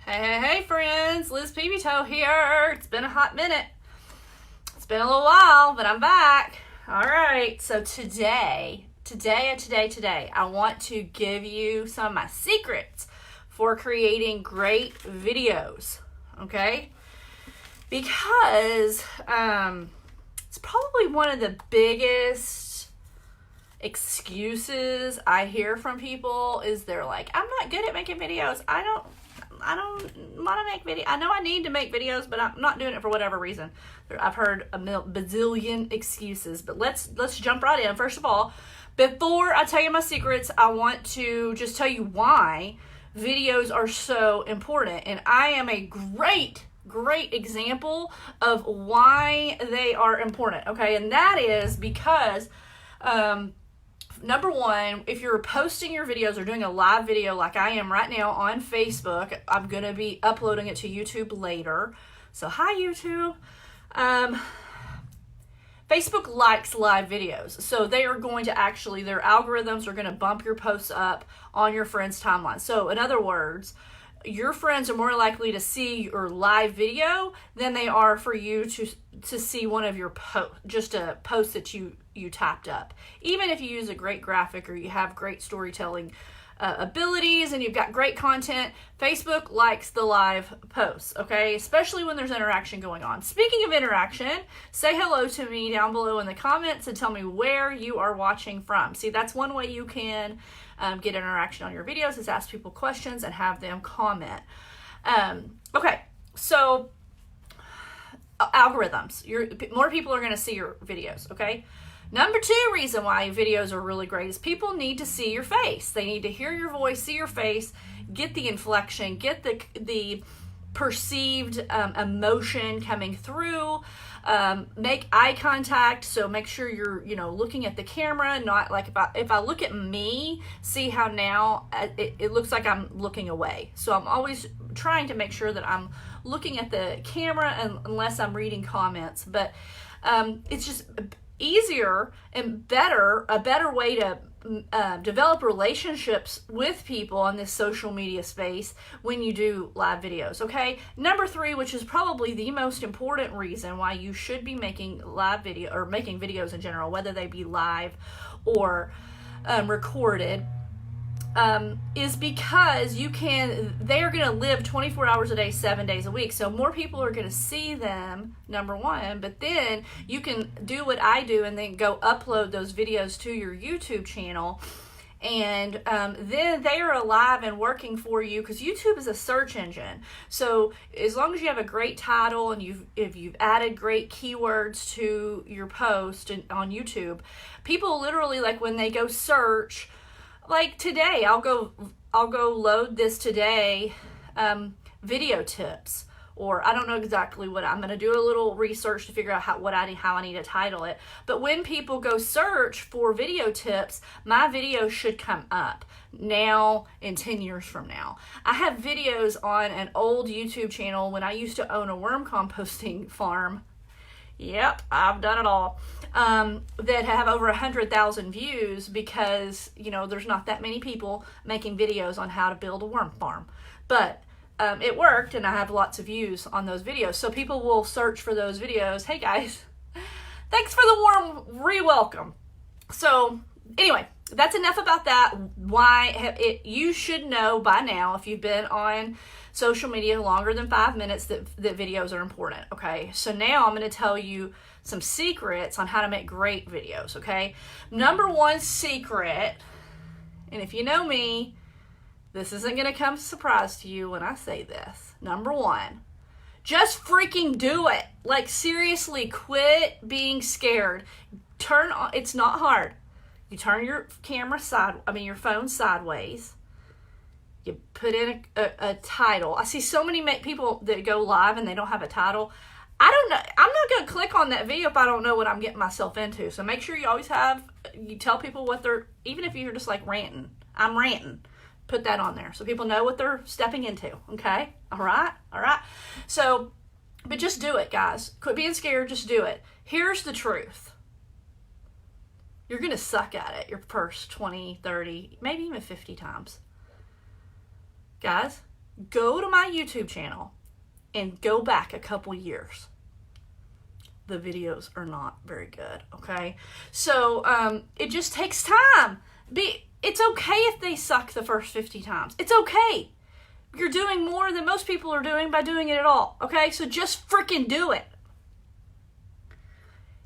Hey, friends, Liz Pevytoe here. It's been a hot minute. It's been a little while, but I'm back. All right, so today, I want to give you some of my secrets for creating great videos, okay? Because it's probably one of the biggest excuses I hear from people is they're like, I'm not good at making videos. I don't want to make video. I know I need to make videos, but I'm not doing it for whatever reason. I've heard a bazillion excuses, but let's jump right in. First of all, before I tell you my secrets, I want to just tell you why videos are so important. And I am a great example of why they are important. Okay. And that is because, number one, if you're posting your videos or doing a live video like I am right now on Facebook, I'm going to be uploading it to YouTube later. So hi, YouTube. Facebook likes live videos. So they are going to actually, their algorithms are going to bump your posts up on your friends' timeline. So in other words, your friends are more likely to see your live video than they are for you to see one of your posts, just a post that you typed up. Even if you use a great graphic or you have great storytelling abilities and you've got great content, Facebook likes the live posts, okay? Especially when there's interaction going on. Speaking of interaction, say hello to me down below in the comments and tell me where you are watching from. See, that's one way you can get interaction on your videos, is ask people questions and have them comment. Okay, so algorithms. More people are going to see your videos, okay? Number two reason why videos are really great is people need to see your face. They need to hear your voice, see your face, get the inflection, get the perceived emotion coming through, make eye contact. So make sure you're, looking at the camera, not like if I look at me, see how now it looks like I'm looking away. So I'm always trying to make sure that I'm looking at the camera unless I'm reading comments. But it's just easier and a better way to develop relationships with people in this social media space when you do live videos, okay? Number three, which is probably the most important reason why you should be making live video or making videos in general, whether they be live or recorded, is because they are going to live 24 hours a day, 7 days a week. So more people are going to see them, number one, but then you can do what I do and then go upload those videos to your YouTube channel. And then they are alive and working for you because YouTube is a search engine. So as long as you have a great title and if you've added great keywords to your post on YouTube, people literally, like when they go search, like today, I'll go load this today, video tips, or I don't know exactly what I'm going to do a little research to figure out how I need to title it. But when people go search for video tips, my video should come up now in 10 years from now. I have videos on an old YouTube channel when I used to own a worm composting farm. Yep, I've done it all. That have over 100,000 views because, there's not that many people making videos on how to build a worm farm. But it worked, and I have lots of views on those videos. So people will search for those videos. Hey, guys, thanks for the warm re-welcome. So anyway, that's enough about that. You should know by now, if you've been on social media longer than 5 minutes, that videos are important, okay? So now I'm going to tell you some secrets on how to make great videos, okay? Number one secret, and if you know me, this isn't going to come as a surprise to you when I say this. Number one, just freaking do it. Like, seriously, quit being scared. It's not hard. You turn your your phone sideways. You put in a title. I see so many people that go live and they don't have a title. I don't know. I'm not going to click on that video if I don't know what I'm getting myself into. So make sure you always you tell people what even if you're just like ranting. I'm ranting. Put that on there so people know what they're stepping into. Okay? All right? So, but just do it, guys. Quit being scared. Just do it. Here's the truth. You're going to suck at it your first 20, 30, maybe even 50 times. Guys, Go to my YouTube channel and go back a couple years. The videos are not very good, okay? So it just takes time. It's okay if they suck the first 50 times. It's okay. You're doing more than most people are doing by doing it at all, okay? So just freaking do it.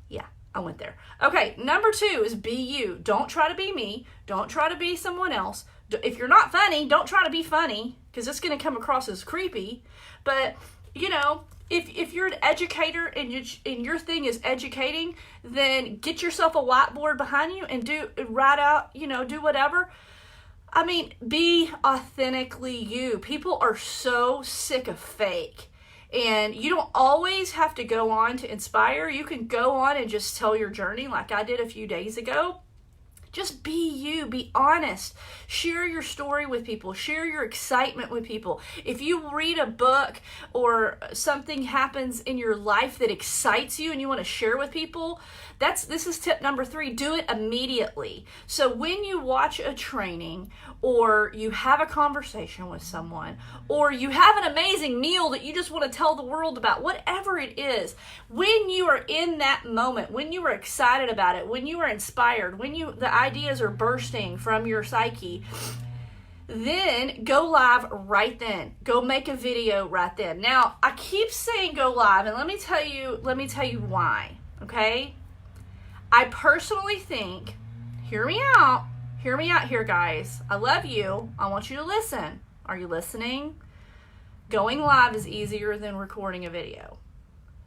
Yeah, I went there. Okay, number 2 is be you. Don't try to be me. Don't try to be someone else. If you're not funny, don't try to be funny, because it's going to come across as creepy. But, you know, if you're an educator and your thing is educating, then get yourself a whiteboard behind you and write out, do whatever. I mean, be authentically you. People are so sick of fake. And you don't always have to go on to inspire. You can go on and just tell your journey like I did a few days ago. Just be you. Be honest. Share your story with people. Share your excitement with people. If you read a book or something happens in your life that excites you and you want to share with people, this is tip number 3. Do it immediately. So when you watch a training, or you have a conversation with someone, or you have an amazing meal that you just want to tell the world about, whatever it is, when you are in that moment, when you are excited about it, when you are inspired, when the ideas are bursting from your psyche, then go live right then. Go make a video right then. Now, I keep saying go live, and let me tell you why, okay? I personally think, hear me out here, guys. I love you. I want you to listen. Are you listening? Going live is easier than recording a video,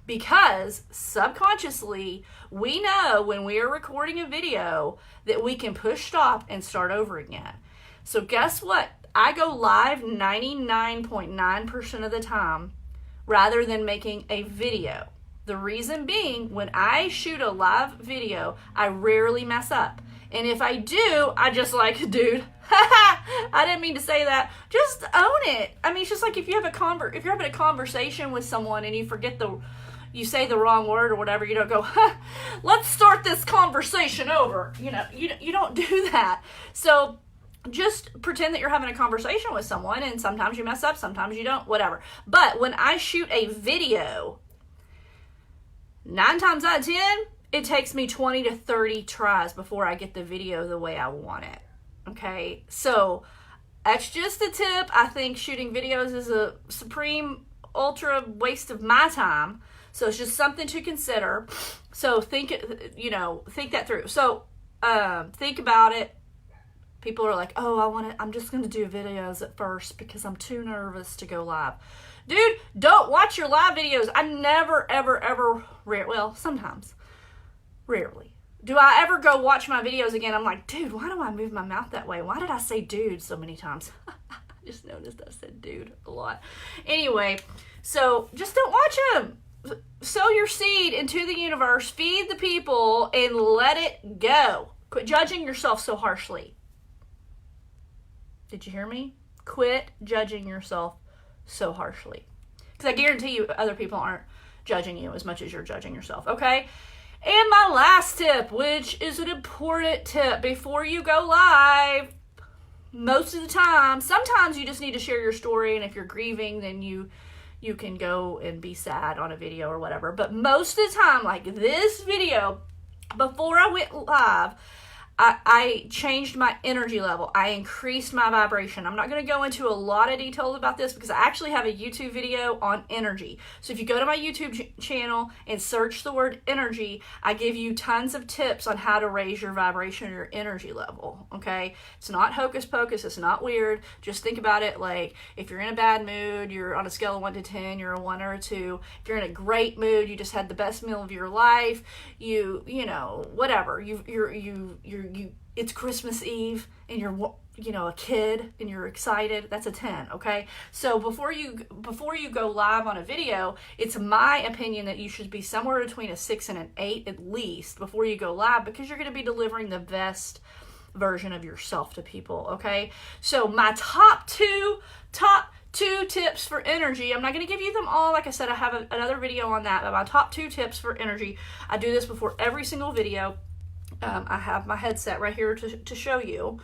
because subconsciously we know when we are recording a video that we can push stop and start over again. So guess what? I go live 99.9% of the time rather than making a video. The reason being, when I shoot a live video, I rarely mess up. And if I do, I just dude, I didn't mean to say that. Just own it. I mean, it's just like if you're having a conversation with someone and you say the wrong word or whatever, you don't go, let's start this conversation over. You don't do that. So just pretend that you're having a conversation with someone, and sometimes you mess up, sometimes you don't, whatever. But when I shoot a video, 9 times out of 10, it takes me 20 to 30 tries before I get the video the way I want it. Okay, so that's just a tip. I think shooting videos is a supreme ultra waste of my time. So it's just something to consider. So think that through. So think about it. People are like, oh, I'm just going to do videos at first because I'm too nervous to go live. Dude, don't watch your live videos. I never, ever, sometimes, rarely, do I ever go watch my videos again. I'm like, dude, why do I move my mouth that way? Why did I say dude so many times? I just noticed I said dude a lot. Anyway, so just don't watch them. Sow your seed into the universe, feed the people, and let it go. Quit judging yourself so harshly. Did you hear me? Quit judging yourself so harshly. Because I guarantee you other people aren't judging you as much as you're judging yourself, okay? And my last tip, which is an important tip before you go live, most of the time, sometimes you just need to share your story, and if you're grieving, then you can go and be sad on a video or whatever. But most of the time, like this video, before I went live, I changed my energy level. I increased my vibration. I'm not going to go into a lot of details about this because I actually have a YouTube video on energy. So if you go to my YouTube channel and search the word energy, I give you tons of tips on how to raise your vibration or your energy level, okay? It's not hocus pocus. It's not weird. Just think about it like if you're in a bad mood, you're on a scale of 1 to 10, you're a 1 or a 2. If you're in a great mood, you just had the best meal of your life, you know, whatever. It's Christmas Eve and you're a kid and you're excited, that's a 10, okay? So before you go live on a video, it's my opinion that you should be somewhere between a 6 and an 8 at least before you go live, because you're going to be delivering the best version of yourself to people, okay? So my top two tips for energy. I'm not going to give you them all. Like I said, I have another video on that, but my top 2 tips for energy. I do this before every single video. I have my headset right here to show you.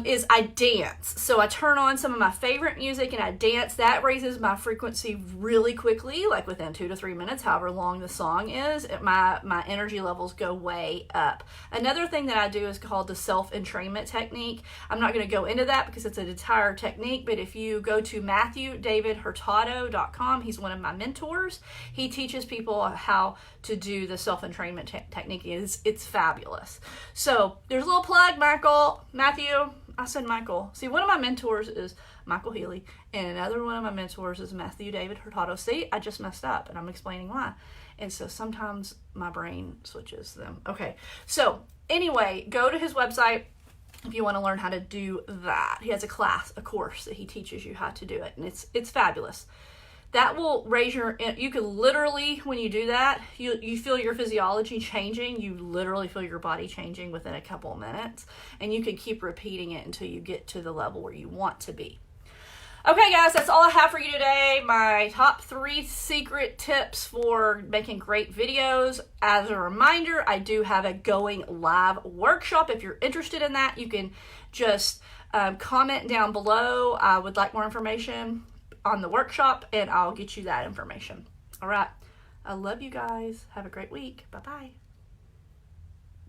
is I dance. So I turn on some of my favorite music and I dance. That raises my frequency really quickly, like within 2 to 3 minutes, however long the song is. My energy levels go way up. Another thing that I do is called the self-entrainment technique. I'm not going to go into that because it's an entire technique, but if you go to MatthewDavidHurtado.com, he's one of my mentors. He teaches people how to do the self-entrainment technique. It's fabulous. So there's a little plug, Matthew. I said Michael. See, one of my mentors is Michael Healy, and another one of my mentors is Matthew David Hurtado. See, I just messed up, and I'm explaining why. And so sometimes my brain switches them. Okay, so anyway, go to his website if you want to learn how to do that. He has a course that he teaches you how to do it, and it's fabulous. That will raise you can literally, when you do that, you feel your physiology changing. You literally feel your body changing within a couple of minutes. And you can keep repeating it until you get to the level where you want to be. Okay, guys, that's all I have for you today. My top 3 secret tips for making great videos. As a reminder, I do have a going live workshop. If you're interested in that, you can just comment down below. I would like more information on the workshop, and I'll get you that information. All right. I love you guys. Have a great week. Bye-bye.